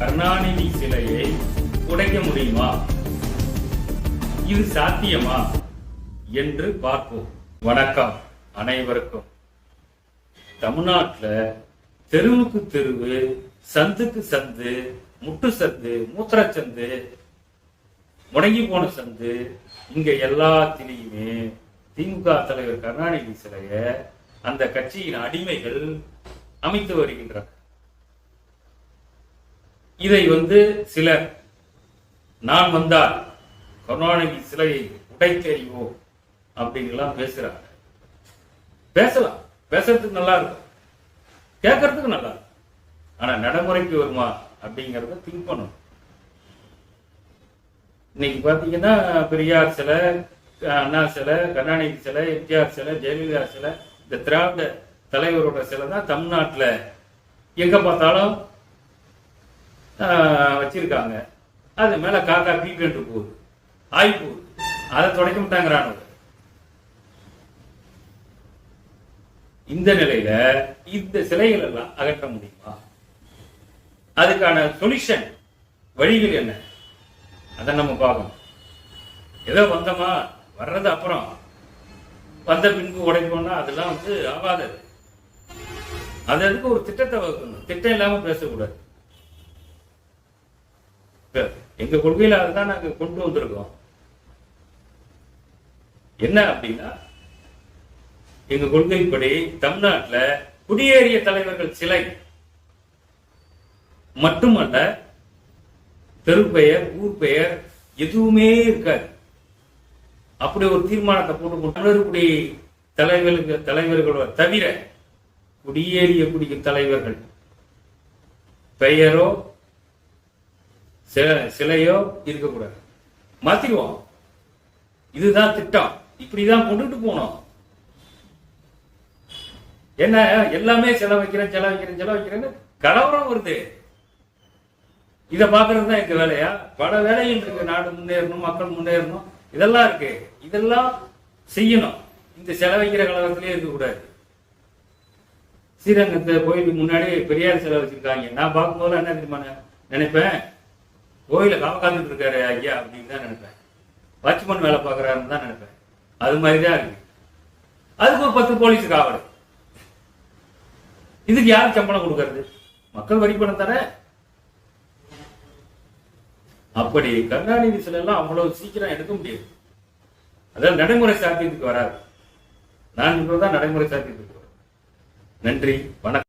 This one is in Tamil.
கருணாநிதி சிலையை உடைக்க முடியுமா? இது சாத்தியமா என்று பார்ப்போம். வணக்கம் அனைவருக்கும். தமிழ்நாட்டில் தெருவுக்கு தெருவு, சந்துக்கு சந்து, முட்டு சந்து, மூத்திரச்சந்து, முடங்கி போன சந்து, இங்க எல்லாத்திலையுமே திமுக தலைவர் கருணாநிதி சிலைய அந்த கட்சியின் அடிமைகள் அமைத்து வருகின்றனர். இதை சிலர் நான் வந்தால் கருணாநிதி சிலையை உடைத்தெறிவோம் அப்படிங்கலாம் பேசுறாங்க. பேசலாம், பேசுறதுக்கு நல்லா இருக்கும், கேட்கறதுக்கு நல்லா இருக்கும். ஆனா நடைமுறைக்கு வருமா அப்படிங்கறத திங்க் பண்ணணும். இன்னைக்கு பாத்தீங்கன்னா பெரியார் சிலை, அண்ணா சிலை, கருணாநிதி சிலை, எம்ஜிஆர் சிலை, ஜெயலலிதா சிலை, இந்த திராவிட தலைவரோட சிலை தான் தமிழ்நாட்டில் எங்க பார்த்தாலும் வச்சிருக்காங்க. அது மேல காக்கா பீட்டு போகுது, ஆய் போகுது. அதை தொடக்க மாட்டாங்கிறானு. இந்த நிலையில இந்த சிலைகள் எல்லாம் அகற்ற முடியுமா? அதுக்கான சொல்யூஷன், வழிகள் என்ன, அதை நம்ம பார்க்கணும். ஏதோ வந்தோமா, வர்றது அப்புறம் வந்த பின்பு உடைப்போம்னா அதெல்லாம் ஆகாதது. அதுக்கு ஒரு திட்டத்தை வகுக்கணும். திட்டம் இல்லாம பேசக்கூடாது. எங்க கொள்கையில அதுதான் நாங்க கொண்டு வந்திருக்கோம். என்ன அப்படின்னா, எங்க கொள்கைப்படி தமிழ்நாட்டில் குடியேறிய தலைவர்கள் சிலை மட்டுமல்ல, தெரு பெயர், ஊர் பெயர் எதுவுமே இருக்காது. அப்படி ஒரு தீர்மானத்தை போட்டு தமிழர்களுடைய தலைவர்களோட தவிர குடியேறிய தலைவர்கள் பெயரோ சிலையோ இருக்கக்கூடாது. மாத்திடுவோம். இதுதான் திட்டம். இப்படிதான் கொண்டுட்டு போனோம். என்ன எல்லாமே செலவைக்கிறேன்னு கலவரம் வருது. இதை பாக்குறது தான் எங்க வேலையா? பல வேலைகள் இருக்கு. நாடு முன்னேறணும், மக்கள் முன்னேறணும், இதெல்லாம் இருக்கு. இதெல்லாம் செய்யணும். இந்த செலவைக்கிற கலவரத்திலே இருக்கக்கூடாது. ஸ்ரீரங்கத்தை கோயிலுக்கு முன்னாடி பெரியார் சிலை வச்சிருக்காங்க. நான் பார்க்கும்போது என்ன தெரியுமா நினைப்பேன், கோயில காப்பாந்துட்டு இருக்காரு ஐயா அப்படின்னு தான் நினைப்பேன். வாட்ச்மேன் வேலை பார்க்கறாருன்னு தான் நினைப்பேன். அது மாதிரிதான் இருக்கு. அதுக்கு ஒரு 10 போலீஸ் காவல். இதுக்கு யார் சம்பளம் கொடுக்கறது? மக்கள் வரி பணம் தர. அப்படி கருணாநிதி சிலை எல்லாம் அவ்வளவு சீக்கிரம் எடுக்க முடியாது. அதாவது நடைமுறை சாத்தியத்துக்கு வராது. நான் இப்பதான் நடைமுறை சாத்தியத்துக்கு வரும். நன்றி, வணக்கம்.